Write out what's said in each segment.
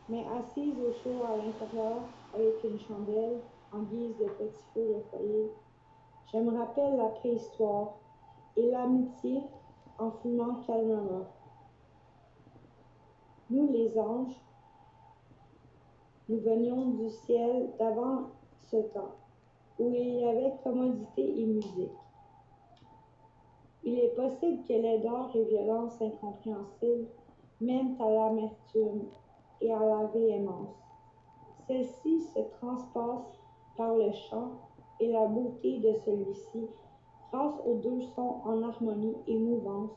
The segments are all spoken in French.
mais assise au chaud à l'intérieur avec une chandelle en guise de petit feu de foyer, je me rappelle la préhistoire et l'amitié en fumant calmement. Nous, les anges, nous venions du ciel d'avant ce temps, où il y avait commodité et musique. Il est possible que laideur et violence incompréhensibles mènent à l'amertume et à la véhémence. Celle-ci se transpasse par le chant et la beauté de celui-ci, grâce aux deux sons en harmonie et mouvance,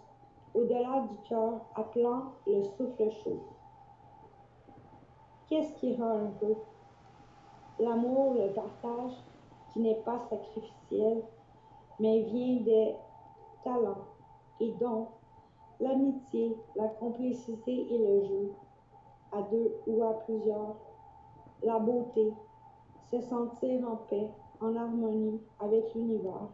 au-delà du cœur appelant le souffle chaud. Qu'est-ce qui rend heureux? L'amour, le partage, qui n'est pas sacrificiel, mais vient des talents et dons, l'amitié, la complicité et le jeu, à deux ou à plusieurs, la beauté, se sentir en paix, en harmonie avec l'univers.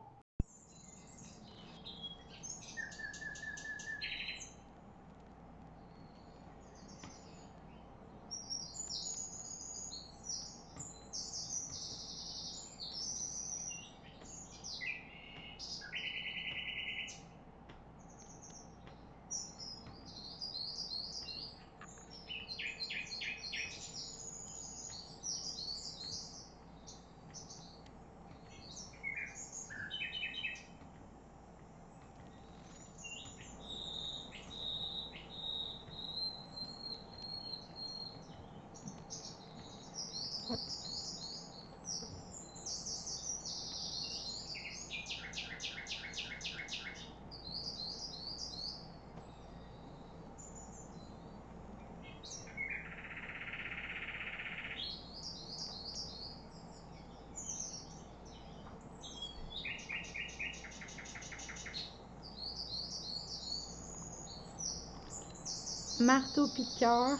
Marteau-piqueur,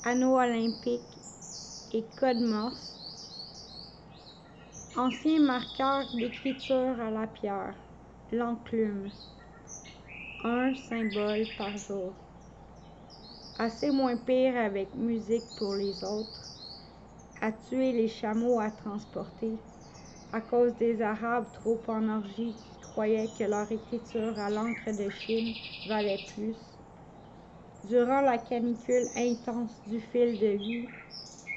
anneau olympique et code morse, ancien marqueur d'écriture à la pierre, l'enclume, un symbole par jour. Assez moins pire avec musique pour les autres, à tuer les chameaux à transporter, à cause des Arabes trop en orgie qui croyaient que leur écriture à l'encre de Chine valait plus. Durant la canicule intense du fil de vie,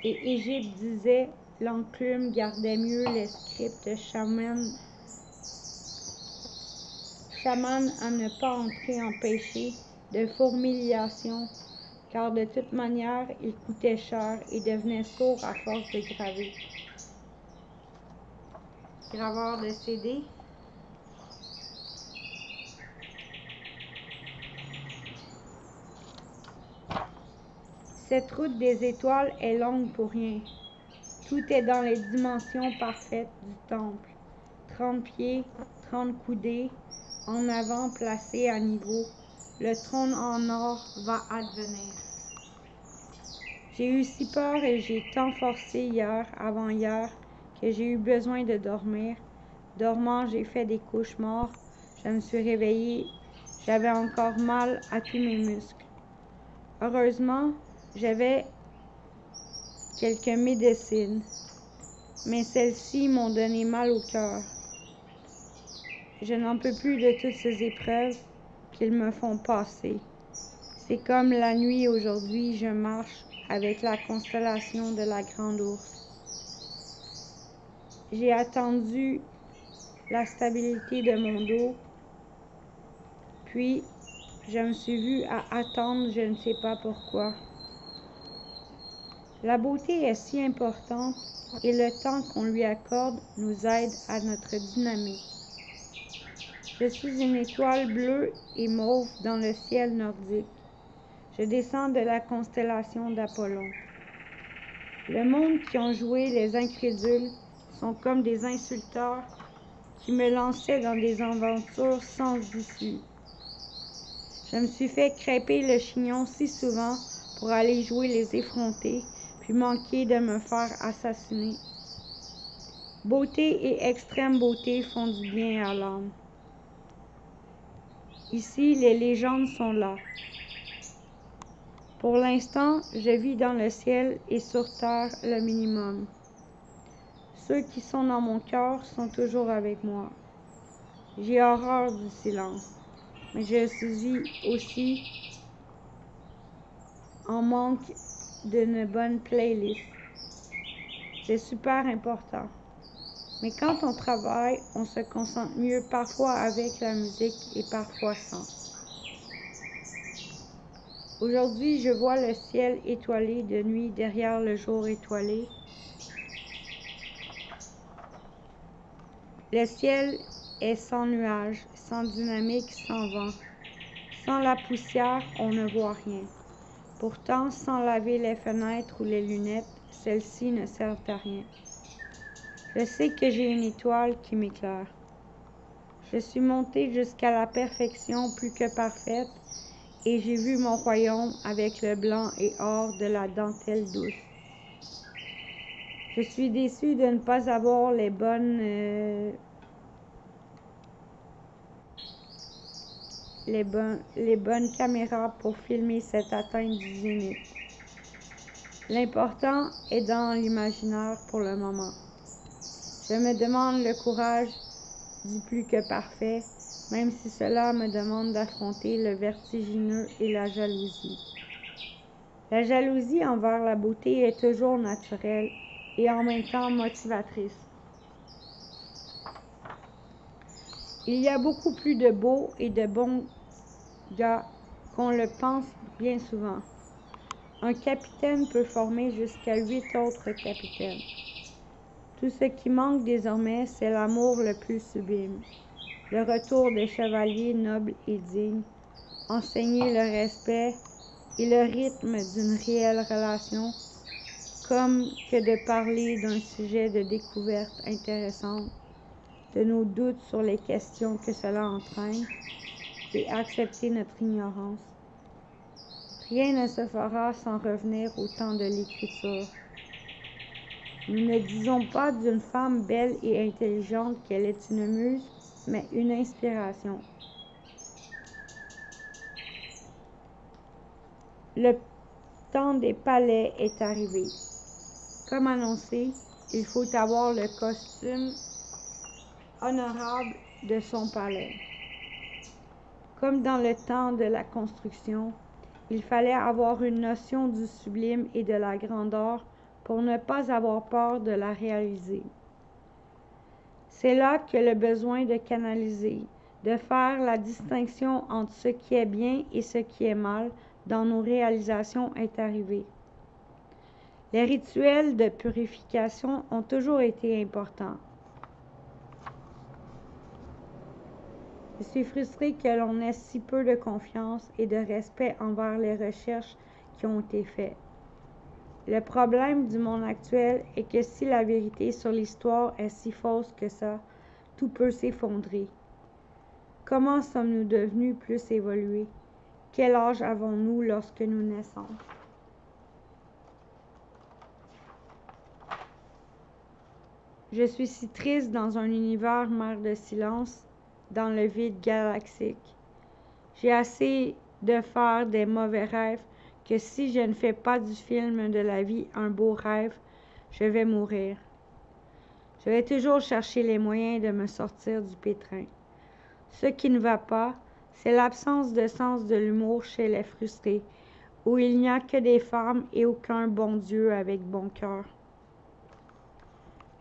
et Égypte disait l'enclume gardait mieux les scripts chaman à ne pas entrer en péché de fourmiliation, car de toute manière il coûtait cher et devenait sourd à force de graver. Graveur de CD. Cette route des étoiles est longue pour rien. Tout est dans les dimensions parfaites du temple. 30 pieds, 30 coudées, en avant placés à niveau. Le trône en or va advenir. J'ai eu si peur et j'ai tant forcé hier, avant-hier, que j'ai eu besoin de dormir. Dormant, j'ai fait des cauchemars. Je me suis réveillée. J'avais encore mal à tous mes muscles. Heureusement, j'avais quelques médecines, mais celles-ci m'ont donné mal au cœur. Je n'en peux plus de toutes ces épreuves qu'ils me font passer. C'est comme la nuit aujourd'hui, je marche avec la constellation de la Grande Ourse. J'ai attendu la stabilité de mon dos, puis je me suis vue à attendre je ne sais pas pourquoi. La beauté est si importante et le temps qu'on lui accorde nous aide à notre dynamique. Je suis une étoile bleue et mauve dans le ciel nordique. Je descends de la constellation d'Apollon. Le monde qui ont joué les incrédules sont comme des insulteurs qui me lançaient dans des aventures sans issue. Je me suis fait crêper le chignon si souvent pour aller jouer les effrontés, puis manquer de me faire assassiner. Beauté et extrême beauté font du bien à l'âme. Ici, les légendes sont là. Pour l'instant, je vis dans le ciel et sur terre le minimum. Ceux qui sont dans mon cœur sont toujours avec moi. J'ai horreur du silence, mais je suis aussi en manque d'une bonne playlist. C'est super important. Mais quand on travaille, on se concentre mieux parfois avec la musique et parfois sans. Aujourd'hui, je vois le ciel étoilé de nuit derrière le jour étoilé. Le ciel est sans nuages, sans dynamique, sans vent. Sans la poussière, on ne voit rien. Pourtant, sans laver les fenêtres ou les lunettes, celles-ci ne servent à rien. Je sais que j'ai une étoile qui m'éclaire. Je suis montée jusqu'à la perfection plus que parfaite et j'ai vu mon royaume avec le blanc et or de la dentelle douce. Je suis déçue de ne pas avoir les bonnes caméras pour filmer cette atteinte du zénith. L'important est dans l'imaginaire pour le moment. Je me demande le courage du plus que parfait, même si cela me demande d'affronter le vertigineux et la jalousie. La jalousie envers la beauté est toujours naturelle et en même temps motivatrice. Il y a beaucoup plus de beaux et de bons gars qu'on le pense bien souvent. Un capitaine peut former jusqu'à 8 autres capitaines. Tout ce qui manque désormais, c'est l'amour le plus sublime, le retour des chevaliers nobles et dignes, enseigner le respect et le rythme d'une réelle relation, comme que de parler d'un sujet de découverte intéressante, de nos doutes sur les questions que cela entraîne, et accepter notre ignorance. Rien ne se fera sans revenir au temps de l'écriture. Nous ne disons pas d'une femme belle et intelligente qu'elle est une muse, mais une inspiration. Le temps des palais est arrivé. Comme annoncé, il faut avoir le costume honorable de son palais. Comme dans le temps de la construction, il fallait avoir une notion du sublime et de la grandeur pour ne pas avoir peur de la réaliser. C'est là que le besoin de canaliser, de faire la distinction entre ce qui est bien et ce qui est mal dans nos réalisations est arrivé. Les rituels de purification ont toujours été importants. Je suis frustrée que l'on ait si peu de confiance et de respect envers les recherches qui ont été faites. Le problème du monde actuel est que si la vérité sur l'histoire est si fausse que ça, tout peut s'effondrer. Comment sommes-nous devenus plus évolués? Quel âge avons-nous lorsque nous naissons? Je suis si triste dans un univers mer de silence, dans le vide galaxique. J'ai assez de faire des mauvais rêves que si je ne fais pas du film de la vie un beau rêve, je vais mourir. Je vais toujours chercher les moyens de me sortir du pétrin. Ce qui ne va pas, c'est l'absence de sens de l'humour chez les frustrés, où il n'y a que des femmes et aucun bon Dieu avec bon cœur.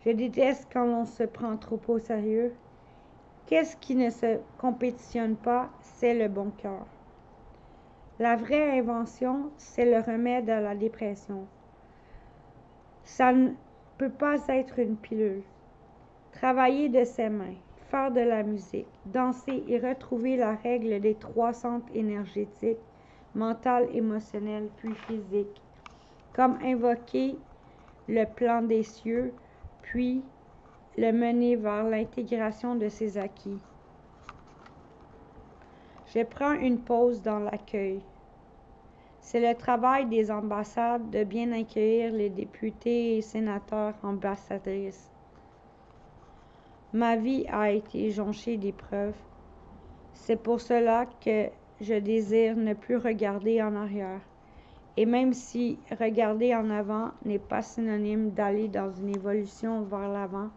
Je déteste quand l'on se prend trop au sérieux. Qu'est-ce qui ne se compétitionne pas, c'est le bon cœur. La vraie invention, c'est le remède à la dépression. Ça ne peut pas être une pilule. Travailler de ses mains, faire de la musique, danser et retrouver la règle des 3 centres énergétiques, mental, émotionnel, puis physique, comme invoquer le plan des cieux, puis le mener vers l'intégration de ses acquis. Je prends une pause dans l'accueil. C'est le travail des ambassades de bien accueillir les députés et sénateurs ambassadrices. Ma vie a été jonchée d'épreuves. C'est pour cela que je désire ne plus regarder en arrière Et même si regarder en avant n'est pas synonyme d'aller dans une évolution vers l'avant,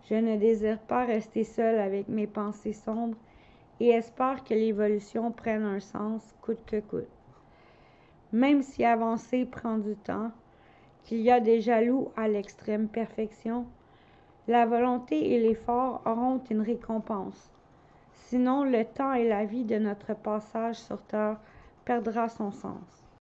je ne désire pas rester seule avec mes pensées sombres et espère que l'évolution prenne un sens coûte que coûte. Même si avancer prend du temps, qu'il y a des jaloux à l'extrême perfection, la volonté et l'effort auront une récompense. Sinon, le temps et la vie de notre passage sur terre perdra son sens.